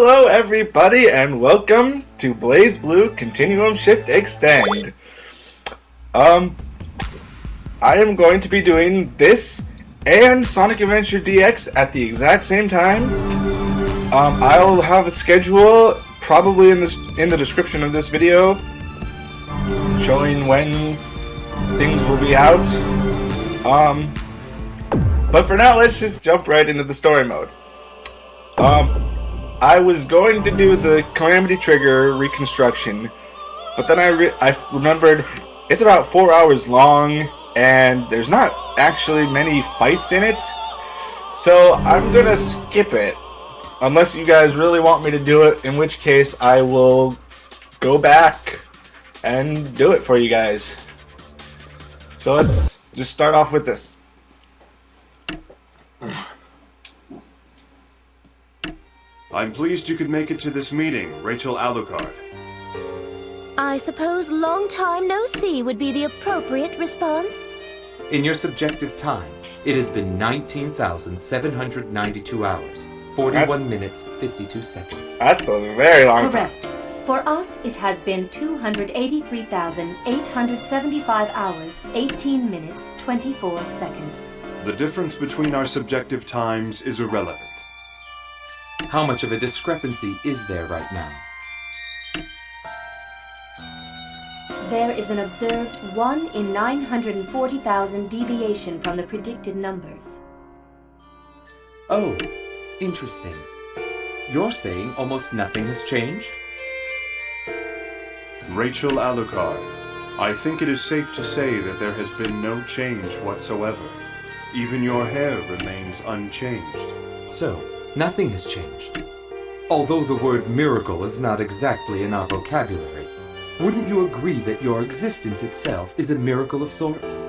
Hello everybody and welcome to BlazBlue Continuum Shift Extend. I am going to be doing this and Sonic Adventure DX at the exact same time. I'll have a schedule probably in the description of this video showing when things will be out. But for now, let's just jump right into the story mode. I was going to do the Calamity Trigger reconstruction, but then I remembered it's about 4 hours long, and there's not actually many fights in it, so I'm gonna skip it. Unless you guys really want me to do it, in which case I will go back and do it for you guys. So let's just start off with this. I'm pleased you could make it to this meeting, Rachel Alucard. I suppose long time no see would be the appropriate response. In your subjective time, it has been 19,792 hours, 41 minutes, 52 seconds. That's a very long time. Correct. For us, it has been 283,875 hours, 18 minutes, 24 seconds. The difference between our subjective times is irrelevant. How much of a discrepancy is there right now? There is an observed 1 in 940,000 deviation from the predicted numbers. Oh, interesting. You're saying almost nothing has changed? Rachel Alucard, I think it is safe to say that there has been no change whatsoever. Even your hair remains unchanged. So, nothing has changed. Although the word miracle is not exactly in our vocabulary, wouldn't you agree that your existence itself is a miracle of sorts?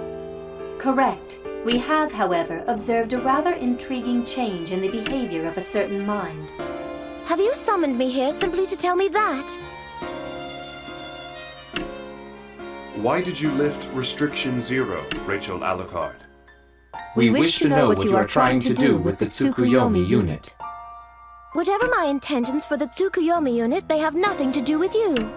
Correct. We have, however, observed a rather intriguing change in the behavior of a certain mind. Have you summoned me here simply to tell me that? Why did you lift Restriction 0, Rachel Alucard? We wish to know what you are trying to do with the Tsukuyomi unit. Whatever my intentions for the Tsukuyomi unit, they have nothing to do with you.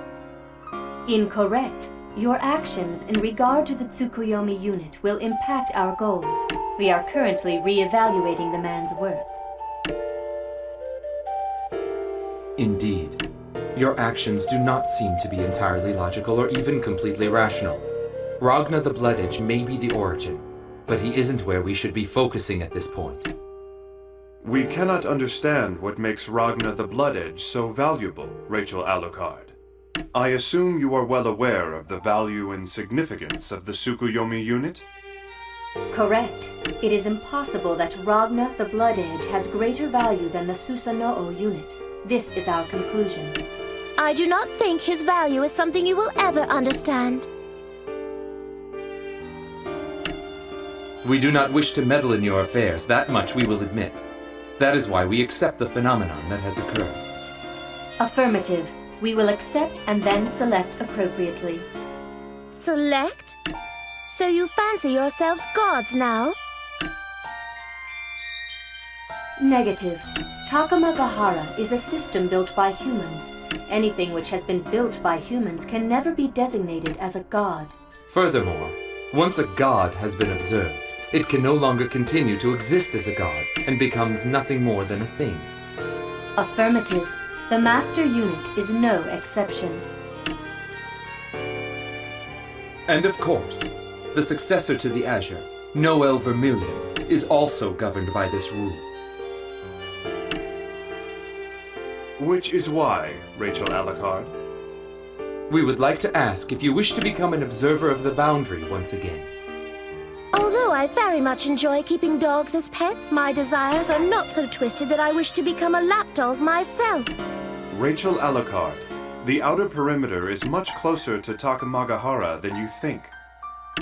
Incorrect. Your actions in regard to the Tsukuyomi unit will impact our goals. We are currently re-evaluating the man's worth. Indeed. Your actions do not seem to be entirely logical or even completely rational. Ragna the Blood Edge may be the origin, but he isn't where we should be focusing at this point. We cannot understand what makes Ragna the Blood Edge so valuable, Rachel Alucard. I assume you are well aware of the value and significance of the Tsukuyomi unit? Correct. It is impossible that Ragna the Blood Edge has greater value than the Susanoo unit. This is our conclusion. I do not think his value is something you will ever understand. We do not wish to meddle in your affairs, that much we will admit. That is why we accept the phenomenon that has occurred. Affirmative. We will accept and then select appropriately. Select? So you fancy yourselves gods now? Negative. Takamagahara is a system built by humans. Anything which has been built by humans can never be designated as a god. Furthermore, once a god has been observed, it can no longer continue to exist as a god and becomes nothing more than a thing. Affirmative. The master unit is no exception. And of course, the successor to the Azure, Noel Vermilion, is also governed by this rule. Which is why, Rachel Alucard? We would like to ask if you wish to become an observer of the boundary once again. Although I very much enjoy keeping dogs as pets, my desires are not so twisted that I wish to become a lapdog myself. Rachel Alucard, the outer perimeter is much closer to Takamagahara than you think.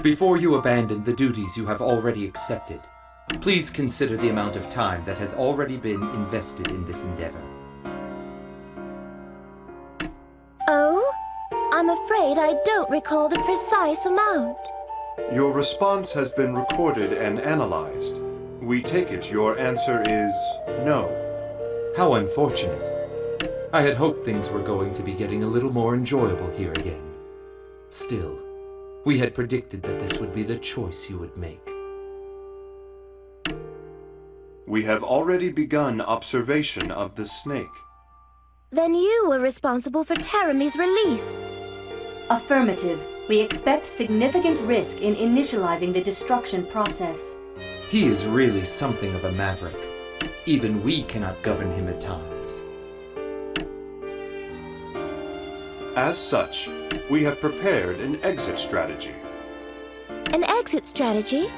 Before you abandon the duties you have already accepted, please consider the amount of time that has already been invested in this endeavor. Oh? I'm afraid I don't recall the precise amount. Your response has been recorded and analyzed. We take it your answer is no. How unfortunate. I had hoped things were going to be getting a little more enjoyable here again. Still, we had predicted that this would be the choice you would make. We have already begun observation of the snake. Then you were responsible for Teremy's release. Affirmative. We expect significant risk in initializing the destruction process. He is really something of a maverick. Even we cannot govern him at times. As such, we have prepared an exit strategy. An exit strategy?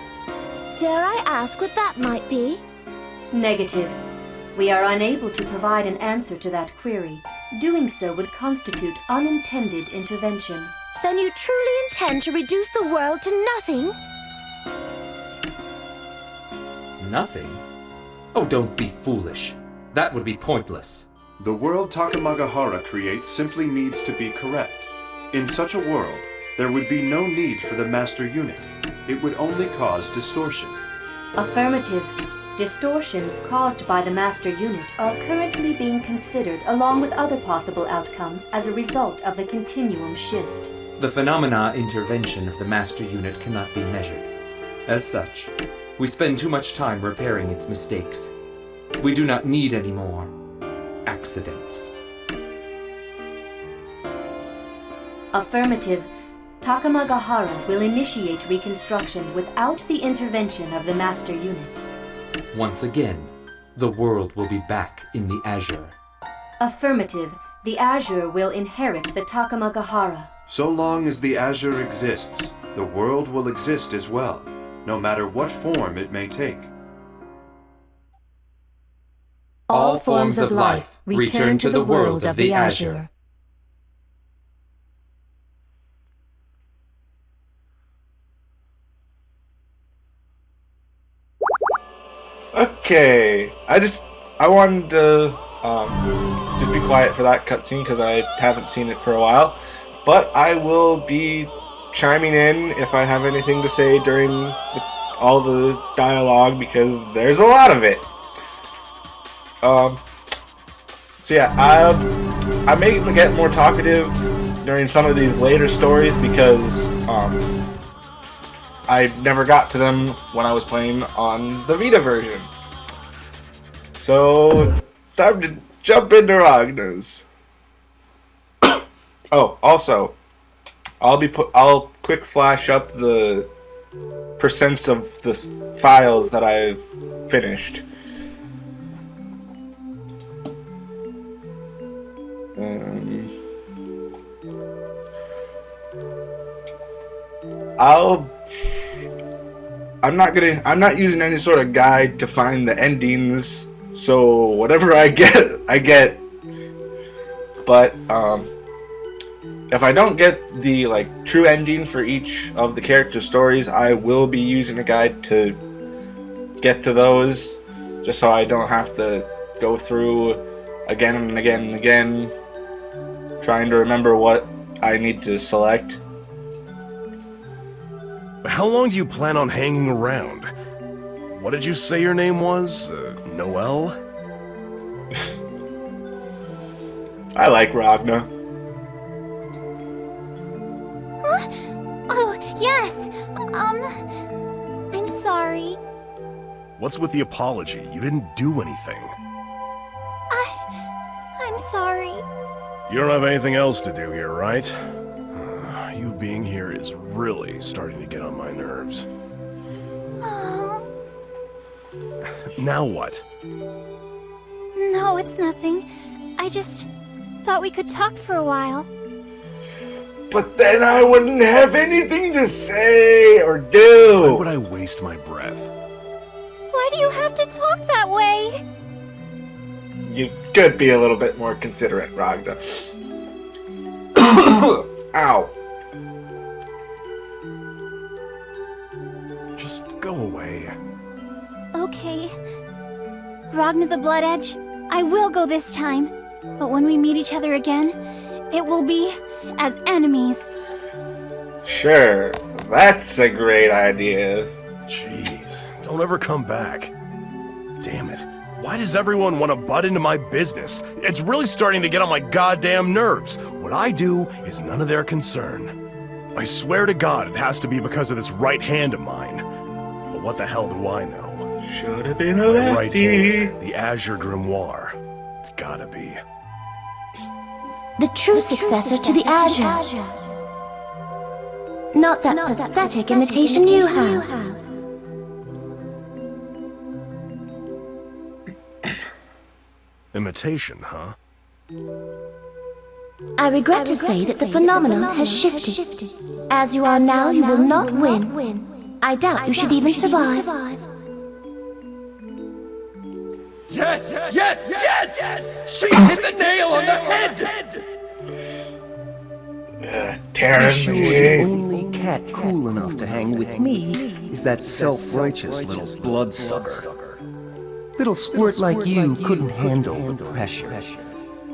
Dare I ask what that might be? Negative. We are unable to provide an answer to that query. Doing so would constitute unintended intervention. Then you truly intend to reduce the world to nothing? Nothing? Oh, don't be foolish. That would be pointless. The world Takamagahara creates simply needs to be correct. In such a world, there would be no need for the master unit. It would only cause distortion. Affirmative. Distortions caused by the master unit are currently being considered along with other possible outcomes as a result of the Continuum Shift. The phenomena intervention of the master unit cannot be measured. As such, we spend too much time repairing its mistakes. We do not need any more accidents. Affirmative. Takamagahara will initiate reconstruction without the intervention of the master unit. Once again, the world will be back in the Azure. Affirmative. The Azure will inherit the Takamagahara. So long as the Azure exists, the world will exist as well, no matter what form it may take. All forms of life return to the world of the Azure. Okay, I wanted to just be quiet for that cutscene because I haven't seen it for a while. But I will be chiming in if I have anything to say during all the dialogue because there's a lot of it. So yeah, I may get more talkative during some of these later stories because I never got to them when I was playing on the Vita version. So, time to jump into Ragna's. Oh, also, I'll quick flash up the percents of the files that I've finished. I'm not using any sort of guide to find the endings, so whatever I get, I get. But if I don't get the true ending for each of the character stories, I will be using a guide to get to those, just so I don't have to go through again and again and again trying to remember what I need to select. How long do you plan on hanging around? What did you say your name was? Noelle? I like Ragna. Oh, yes! I'm sorry. What's with the apology? You didn't do anything. I'm sorry. You don't have anything else to do here, right? You being here is really starting to get on my nerves. Oh. Now what? No, it's nothing. I just thought we could talk for a while. But then I wouldn't have anything to say or do. Why would I waste my breath? Why do you have to talk that way? You could be a little bit more considerate, Ragna. Ow. Just go away. Okay. Ragna the Blood Edge, I will go this time. But when we meet each other again, it will be as enemies. Sure, that's a great idea. Jeez, don't ever come back. Damn it. Why does everyone want to butt into my business? It's really starting to get on my goddamn nerves. What I do is none of their concern. I swear to God it has to be because of this right hand of mine. But what the hell do I know? Should have been a My right lefty. hand, the Azure Grimoire. It's gotta be. The true successor to the Azure. Not that pathetic imitation you have. Imitation, huh? I regret to say that the phenomenon has shifted. As you are now, you will not win. I doubt you should even survive. Yes! Yes! Yes! She hit the nail on the head! Tearing Sure, the me. only cat cool enough to hang with me is that self-righteous little bloodsucker. Little squirt like you couldn't handle the pressure.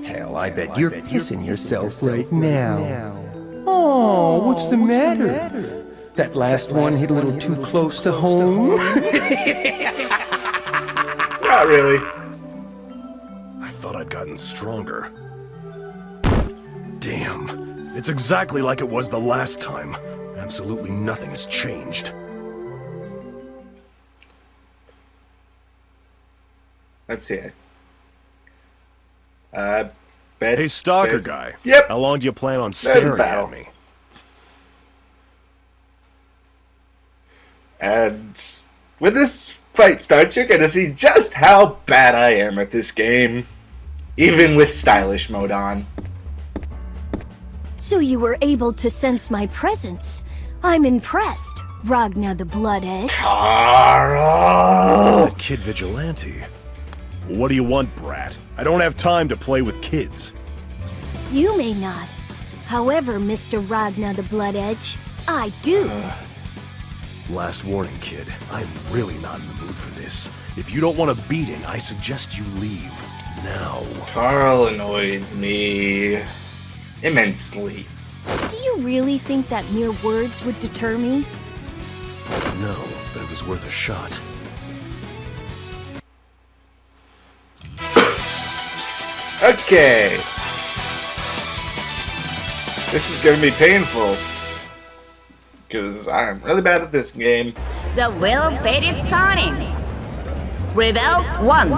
Hell, I bet you're pissing yourself right now. Oh, what's the matter? That last one hit a little too close to home? Not really. I thought I'd gotten stronger. Damn. It's exactly like it was the last time. Absolutely nothing has changed. Let's see. Bet. Hey, stalker there's- guy. Yep. How long do you plan on a staring battle. at me? And when this fight starts, you're gonna see just how bad I am at this game. Even with stylish mode on. So you were able to sense my presence. I'm impressed, Ragna the Blood Edge. Carl! That kid vigilante. What do you want, brat? I don't have time to play with kids. You may not. However, Mr. Ragna the Blood Edge, I do. Last warning, kid. I'm really not in the mood for this. If you don't want a beating, I suggest you leave. Now. Carl annoys me immensely. Do you really think that mere words would deter me? No, but it was worth a shot. Okay. This is gonna be painful. Because I'm really bad at this game. The wheel of fate is turning. Rebel 1.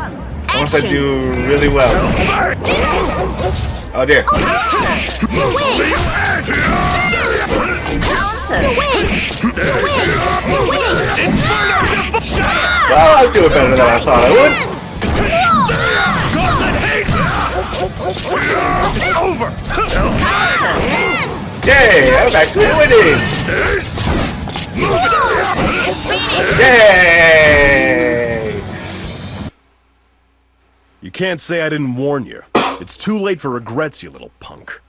Unless I Action. do really well. Oh dear. Counter. Well, I'm doing better than I thought I would. It's over! Yay! I'm actually winning! Yay! You can't say I didn't warn you. It's too late for regrets, you little punk.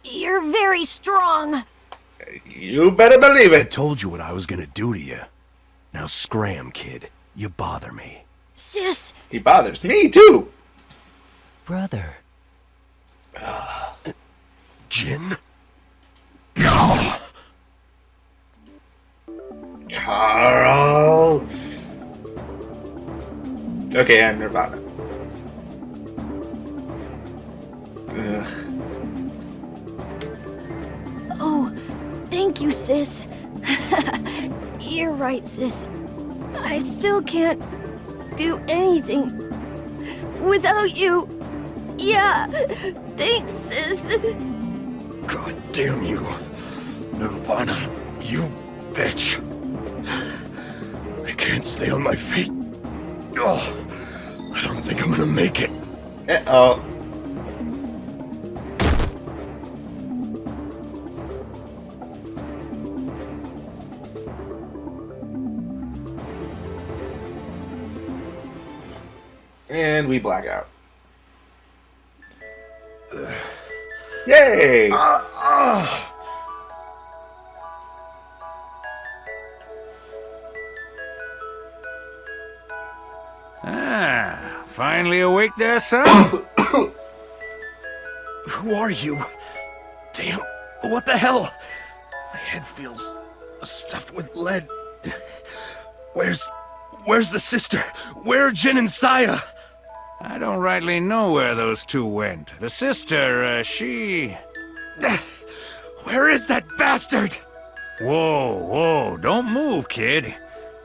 You're very strong. You better believe I it. told you what I was gonna do to you. Now scram, kid. You bother me. Sis, He bothers me too. Brother. Jin? Carl. Okay, and Nirvana. Ugh. oh, thank you, sis. You're right, sis. I still can't do anything without you. Yeah, thanks, sis. God damn you. Nirvana, you bitch. I can't stay on my feet. Oh, I don't think I'm gonna make it. Uh-oh. And we black out. Yay! Ah, finally awake there, son? Who are you? Damn, what the hell? My head feels stuffed with lead. Where's Where's the sister? Where are Jin and Saya? I don't rightly know where those two went. The sister, she... Where is that bastard? Whoa, don't move, kid.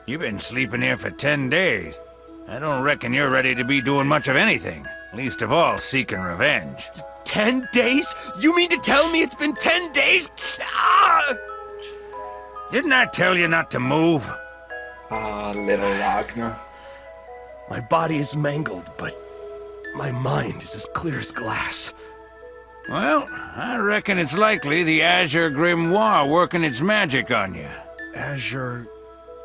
You've been sleeping here for 10 days. I don't reckon you're ready to be doing much of anything. Least of all, seeking revenge. 10 days? You mean to tell me it's been 10 days? Ah! Didn't I tell you not to move? Ah, little Ragna. My body is mangled, but my mind is as clear as glass. Well, I reckon it's likely the Azure Grimoire working its magic on you. Azure...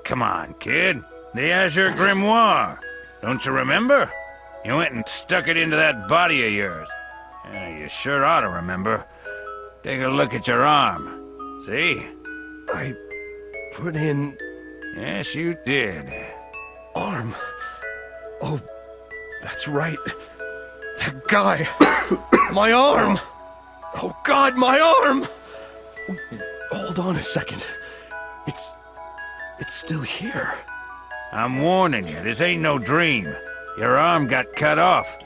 Come on, kid. The Azure Grimoire. Don't you remember? You went and stuck it into that body of yours. You sure ought to remember. Take a look at your arm. See? I put in... Yes, you did. Arm? Oh, that's right. That guy. My arm! Oh God, my arm! Hold on a second. It's still here. I'm warning you, this ain't no dream. Your arm got cut off.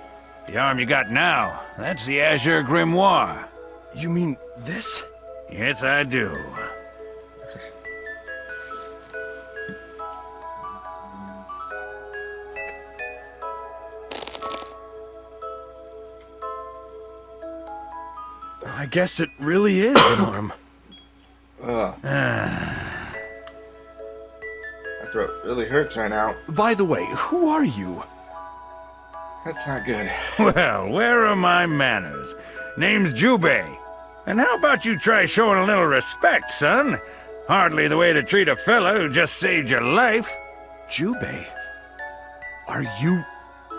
The arm you got now, that's the Azure Grimoire. You mean this? Yes, I do. I guess it really is an arm. Ugh. My throat really hurts right now. By the way, who are you? That's not good. Well, where are my manners? Name's Jubei. And how about you try showing a little respect, son? Hardly the way to treat a fella who just saved your life. Jubei? Are you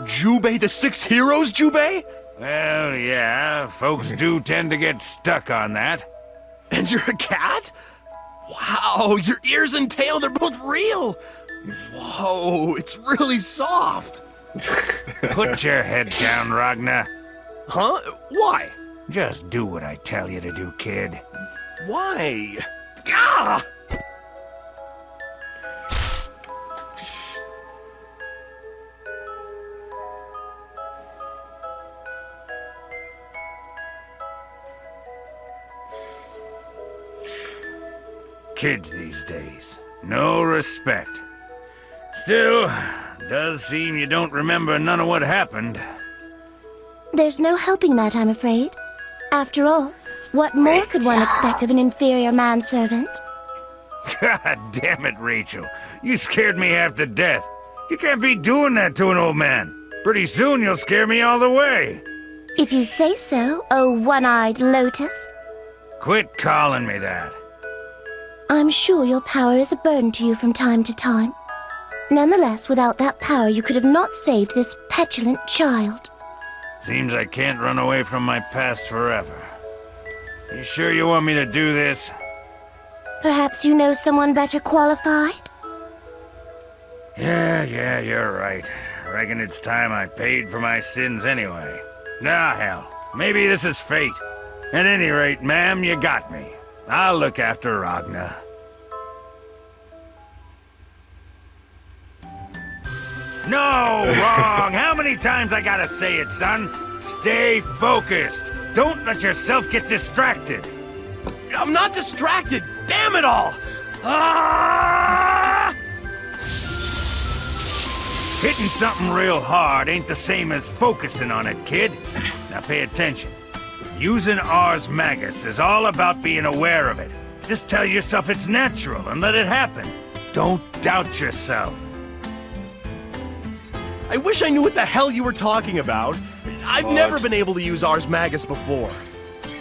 Jubei the Six Heroes, Jubei? Well, yeah, folks do tend to get stuck on that. And you're a cat? Wow, your ears and tail, they're both real! Whoa, it's really soft! Put your head down, Ragna. Huh? Why? Just do what I tell you to do, kid. Why? Ah! Kids these days. No respect. Still, does seem you don't remember none of what happened. There's no helping that, I'm afraid. After all, what more could one expect of an inferior manservant? God damn it, Rachel. You scared me half to death. You can't be doing that to an old man. Pretty soon you'll scare me all the way. If you say so, oh one-eyed lotus. Quit calling me that. I'm sure your power is a burden to you from time to time. Nonetheless, without that power, you could have not saved this petulant child. Seems I can't run away from my past forever. You sure you want me to do this? Perhaps you know someone better qualified? Yeah, you're right. Reckon it's time I paid for my sins anyway. Ah, hell. Maybe this is fate. At any rate, ma'am, you got me. I'll look after Ragna. No, wrong! How many times I gotta say it, son? Stay focused. Don't let yourself get distracted. I'm not distracted! Damn it all! Ah! Hitting something real hard ain't the same as focusing on it, kid. Now pay attention. Using Ars Magus is all about being aware of it. Just tell yourself it's natural and let it happen. Don't doubt yourself. I wish I knew what the hell you were talking about. I've What? never been able to use Ars Magus before.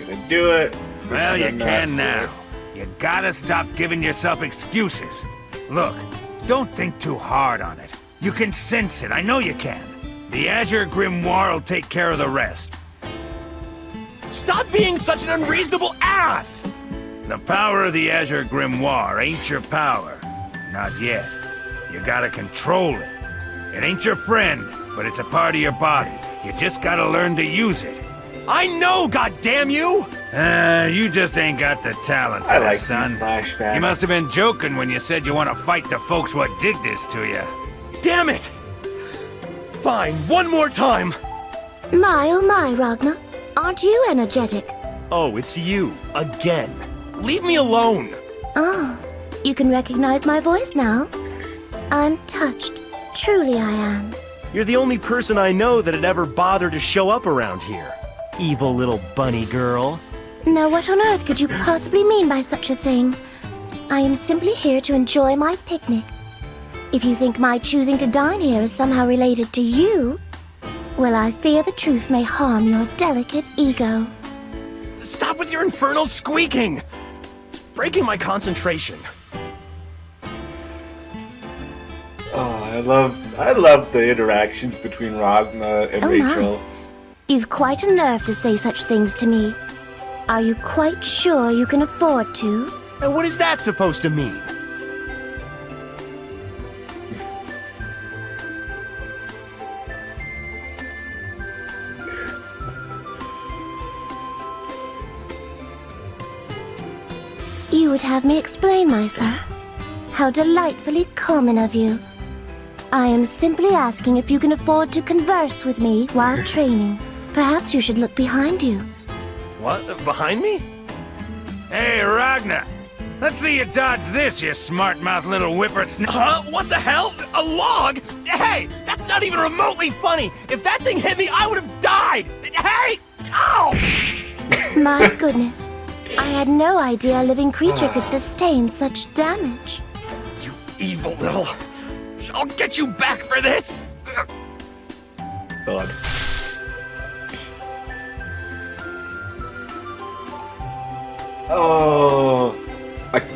Gonna do it. Well, you Pretend can not to. now. You gotta stop giving yourself excuses. Look, don't think too hard on it. You can sense it, I know you can. The Azure Grimoire will take care of the rest. Stop being such an unreasonable ass! The power of the Azure Grimoire ain't your power. Not yet. You gotta control it. It ain't your friend, but it's a part of your body. You just gotta learn to use it. I know, goddamn you! You just ain't got the talent for I this, like son. these flashbacks. You must have been joking when you said you want to fight the folks what did this to you. damn it! Fine, one more time! My, oh my, Ragna. Aren't you energetic? Oh, it's you, again. Leave me alone! Oh, you can recognize my voice now? I'm touched. Truly I am. You're the only person I know that'd ever bother to show up around here. Evil little bunny girl. Now what on earth could you possibly mean by such a thing? I am simply here to enjoy my picnic. If you think my choosing to dine here is somehow related to you, well, I fear the truth may harm your delicate ego. Stop with your infernal squeaking! It's breaking my concentration. Oh, I love the interactions between Ragna and Rachel. My. You've quite a nerve to say such things to me. Are you quite sure you can afford to? And what is that supposed to mean? You would have me explain myself? How delightfully common of you. I am simply asking if you can afford to converse with me while training. Perhaps you should look behind you. What? Behind me? Hey, Ragna! Let's see you dodge this, you smart-mouthed little whippersnapper. Huh? What the hell? A log? Hey! That's not even remotely funny! If that thing hit me, I would have died! Hey! Ow! My goodness. I had no idea a living creature could sustain such damage. You evil little... I'll get you back for this! God. Oh,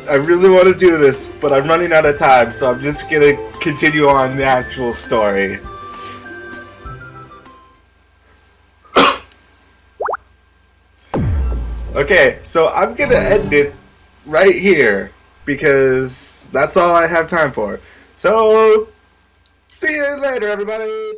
I really want to do this, but I'm running out of time, so I'm just gonna continue on the actual story. Okay, so I'm gonna end it right here, because that's all I have time for. So, see you later, everybody!